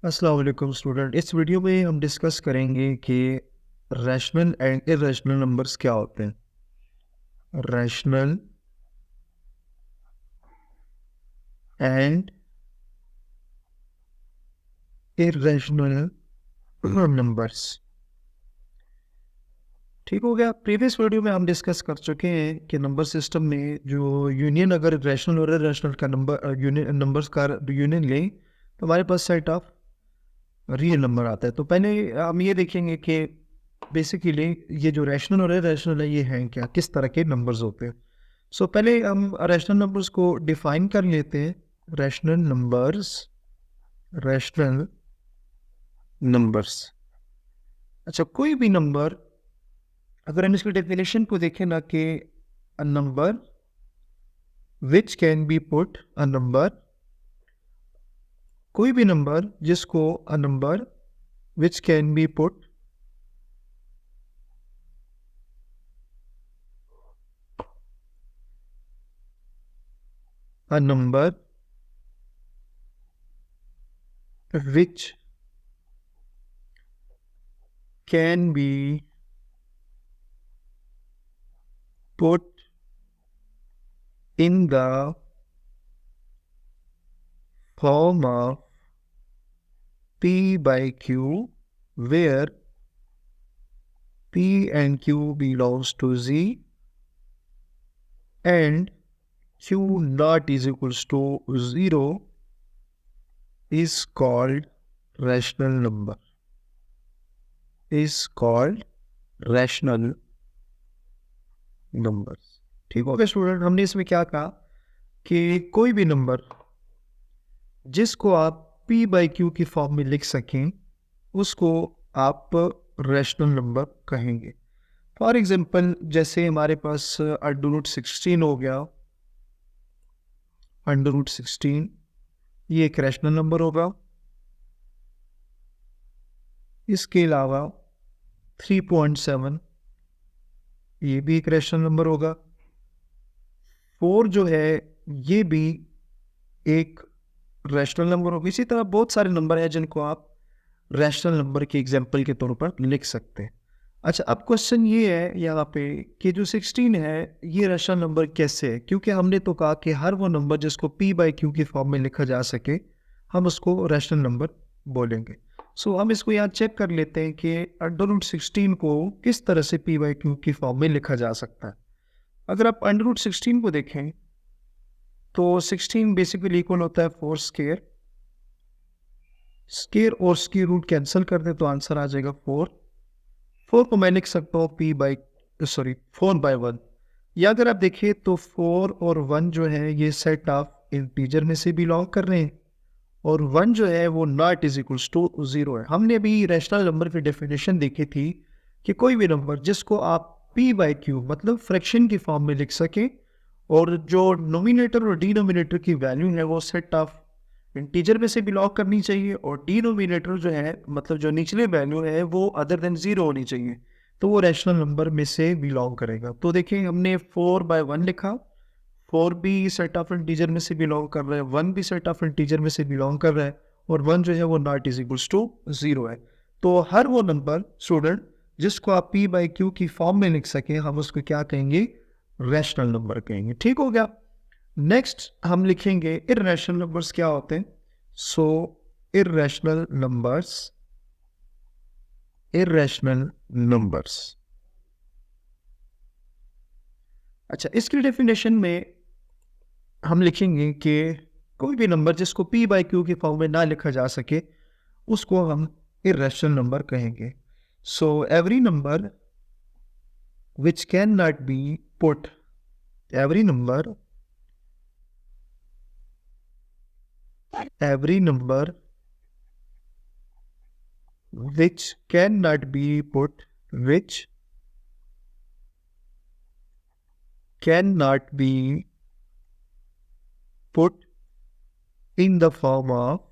अस्सलाम वालेकुम स्टूडेंट। इस वीडियो में हम डिस्कस करेंगे कि रैशनल एंड इर्रेशनल नंबर्स क्या होते हैं। Rational and irrational numbers. ठीक हो गया। प्रीवियस वीडियो में हम डिस्कस कर चुके हैं कि नंबर सिस्टम में जो यूनियन, अगर रैशनल और इर्रेशनल का यूनियन नंबर्स का यूनियन लें तो हमारे पास सेट ऑफ रियल नंबर आता है। तो पहले हम ये देखेंगे कि बेसिकली ये जो रैशनल और इर्रेशनल है ये हैं क्या, किस तरह के नंबर्स होते हैं। पहले हम रैशनल नंबर्स को डिफाइन कर लेते हैं। Rational numbers, rational numbers. अच्छा, कोई भी नंबर, अगर हम इसकी डेफिनेशन को देखें ना, कि a number which can be put, a number, कोई भी नंबर जिसको a number which can be put a number which can be put in the form of P by Q, where P and Q belongs to Z and Q not is equals to 0, is called rational number, is called rational numbers। ठीक हो गया student. हमने इसमें क्या कहा कि कोई भी नंबर जिसको आप P by Q की फॉर्म में लिख सकें उसको आप रैशनल नंबर कहेंगे। फॉर एग्जाम्पल, जैसे हमारे पास अंडर रूट 16 हो गया। अंडर रूट 16 ये एक रैशनल नंबर होगा। इसके अलावा 3.7 ये भी एक रैशनल नंबर होगा। 4 जो है ये भी एक रैशनल नंबर होगा। इसी तरह बहुत सारे नंबर हैं जिनको आप रैशनल नंबर के एग्जाम्पल के तौर पर लिख सकते हैं। अच्छा, अब क्वेश्चन ये है यहाँ पे कि जो 16 है ये रैशनल नंबर कैसे है, क्योंकि हमने तो कहा कि हर वो नंबर जिसको P बाई Q की फॉर्म में लिखा जा सके हम उसको रैशनल नंबर बोलेंगे। हम इसको यहाँ चेक कर लेते हैं कि अंडर रूट 16 को किस तरह से P बाई Q की फॉर्म में लिखा जा सकता है। अगर आप अंडर रूट 16 को देखें तो 16 बेसिकली इक्वल होता है 4 स्केयर। स्केयर और स्क्वायर रूट कैंसिल कर दे तो आंसर आ जाएगा 4। 4 को मैं लिख सकता हूँ 4/1। या अगर आप देखिए तो 4 और 1 जो है ये सेट ऑफ इंटीजर में से बिलोंग कर रहे हैं, और 1 जो है वो नॉट इज इक्वल्स टू 0 है। हमने अभी रैशनल नंबर की डेफिनेशन देखी थी कि कोई भी नंबर जिसको आप P बाई Q मतलब फ्रैक्शन की फॉर्म में लिख सकें, और जो नोमिनेटर और डिनोमिनेटर की वैल्यू है वो सेट ऑफ इंटीजर में से बिलोंग करनी चाहिए, और डिनोमिनेटर जो है मतलब जो निचले वैल्यू है वो अदर देन 0 होनी चाहिए, तो वो रैशनल नंबर में से बिलोंग करेगा। तो देखिए हमने 4/1 लिखा। 4 भी सेट ऑफ इंटीजर में से बिलोंग कर रहा है, 1 भी सेट ऑफ इंटीजर में से बिलोंग कर रहा है, और 1 जो है वो नॉट इज इक्वल्स टू 0 है। तो हर वो नंबर स्टूडेंट जिसको आप P बाई Q की फॉर्म में लिख सकें हम उसको क्या कहेंगे, रैशनल नंबर कहेंगे। ठीक हो गया। नेक्स्ट हम लिखेंगे इर्रेशनल नंबर्स क्या होते हैं। सो इर्रेशनल नंबर्स, इर्रेशनल नंबर्स। अच्छा, इसकी डेफिनेशन में हम लिखेंगे कि कोई भी नंबर जिसको P बाई Q की फॉर्म में ना लिखा जा सके उसको हम इर्रेशनल नंबर कहेंगे। Every number which can not be put, every number, every number which cannot be put, which cannot be put in the form of,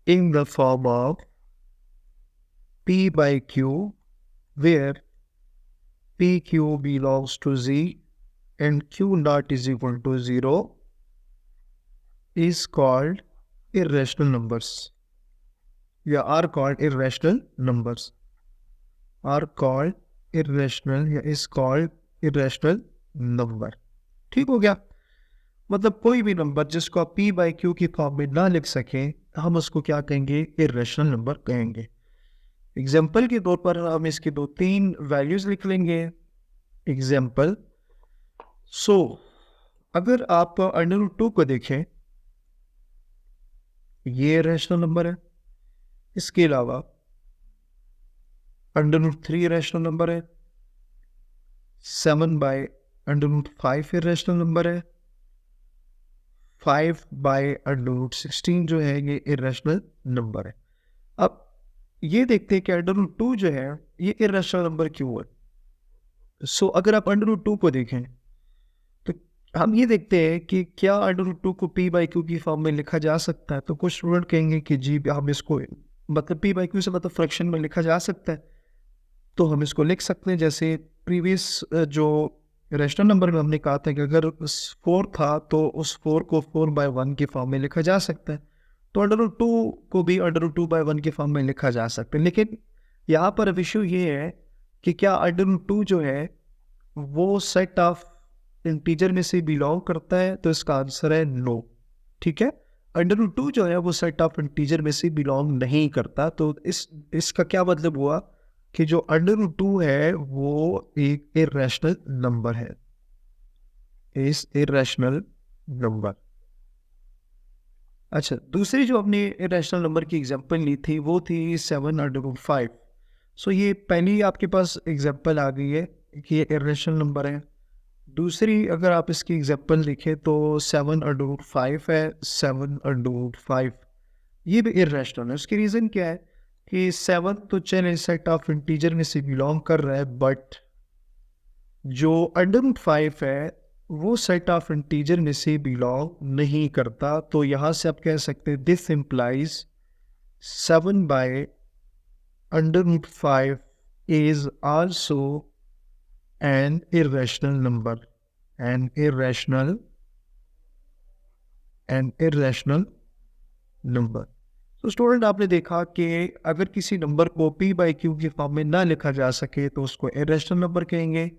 in the form of P by Q, where PQ belongs to Z and Q naught is equal to 0, is called irrational numbers या are called irrational numbers, are called irrational या is called irrational number। ठीक हो गया। मतलब कोई भी number जिसको आप p बाई क्यू की फॉर्म में ना लिख सकें, हम उसको क्या कहेंगे? इरेशनल नंबर कहेंगे। एग्जाम्पल के तौर पर हम इसके 2-3 वैल्यूज लिख लेंगे। एग्जाम्पल, सो अगर आप अंडर रूट 2 को देखें, ये रैशनल नंबर है। इसके अलावा अंडर रूट 3 रैशनल नंबर है, 7 by under root 5 irrational number है, 5 बाय अंडर रूट 16 जो है ये इरेशनल नंबर है। अब ये देखते हैं कि अंडर रूट 2 जो है ये इरेशनल नंबर क्यों है। सो अगर आप अंडर रूट 2 को देखें तो हम ये देखते हैं कि क्या अंडर रूट 2 को p बाई क्यू की फॉर्म में लिखा जा सकता है। तो कुछ स्टूडेंट कहेंगे कि जी हम इसको मतलब p बाई क्यू से मतलब फ्रैक्शन में लिखा जा सकता है, तो हम इसको लिख सकते हैं। जैसे प्रीवियस जो रैशनल नंबर में हमने कहा था कि अगर 4 था तो उस 4 को 4/1 की फॉर्म में लिखा जा सकता है, तो अंडर रूट 2 को भी अंडर रूट 2/1 की फॉर्म में लिखा जा सकता है। लेकिन यहाँ पर अब इशू ये है कि क्या अंडर रूट 2 जो है वो सेट ऑफ इंटीजर में से बिलोंग करता है? तो इसका आंसर है नो। ठीक है, अंडर रूट 2 जो है वो सेट ऑफ इंटीजर में से बिलोंग नहीं करता। तो इसका क्या मतलब हुआ कि जो अंडर रूट 2 है वो एक इरेशनल नंबर है, इस इरेशनल नंबर। अच्छा, दूसरी जो अपनी इरेशनल नंबर की एग्जांपल ली थी वो थी 7 अंडर रूट 5। सो ये पहली आपके पास एग्जांपल आ गई है कि ये इरेशनल नंबर है। दूसरी अगर आप इसकी एग्जांपल देखें तो 7 अंडर रूट 5 है, 7 अंडर रूट 5 ये भी इरेशनल है। उसकी रीज़न क्या है कि 7 तो चले सेट ऑफ इंटीजर में से बिलोंग कर रहा है, बट जो अंडर रूट 5 है वो सेट ऑफ इंटीजर में से बिलोंग नहीं करता। तो यहाँ से आप कह सकते हैं this implies 7 by under root 5 is also an irrational number, an irrational number. तो स्टूडेंट आपने देखा कि अगर किसी नंबर को p बाई क्यू की फॉर्म में ना लिखा जा सके तो उसको इरेशनल नंबर कहेंगे,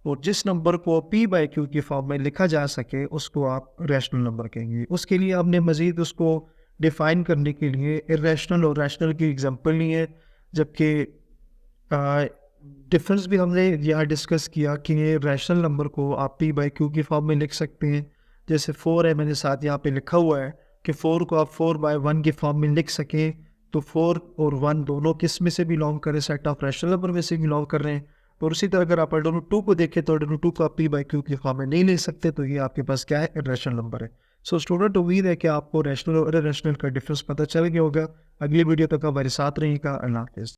और जिस नंबर को p बाई क्यू की फॉर्म में लिखा जा सके उसको आप रैशनल नंबर कहेंगे। उसके लिए हमने मज़ीद उसको डिफ़ाइन करने के लिए इरेशनल और रैशनल की एग्जांपल ली है, जबकि डिफरेंस भी हमने यहाँ डिस्कस किया कि रैशनल नंबर को आप p बाई क्यू की फॉर्म में लिख सकते हैं। जैसे 4 है, मैंने साथ यहाँ पे लिखा हुआ है कि 4 को आप 4/1 की फॉर्म में लिख सकें, तो 4 और 1 दोनों किस में से बिलोंग करें? सेट ऑफ रैशनल नंबर में से बिलोंग कर रहे हैं। और उसी तरह अगर आप अंडर रूट 2 को देखें तो अंडर रूट 2 को आप p बाई क्यू की फॉर्म में नहीं ले सकते, तो ये आपके पास क्या है? रैशनल नंबर है। सो स्टूडेंट, उम्मीद है कि आपको रैशनल और इरेशनल का डिफरेंस पता चल गया होगा। अगली वीडियो तक हमारे साथ रहिएगा। अल्लाह हाफिज़।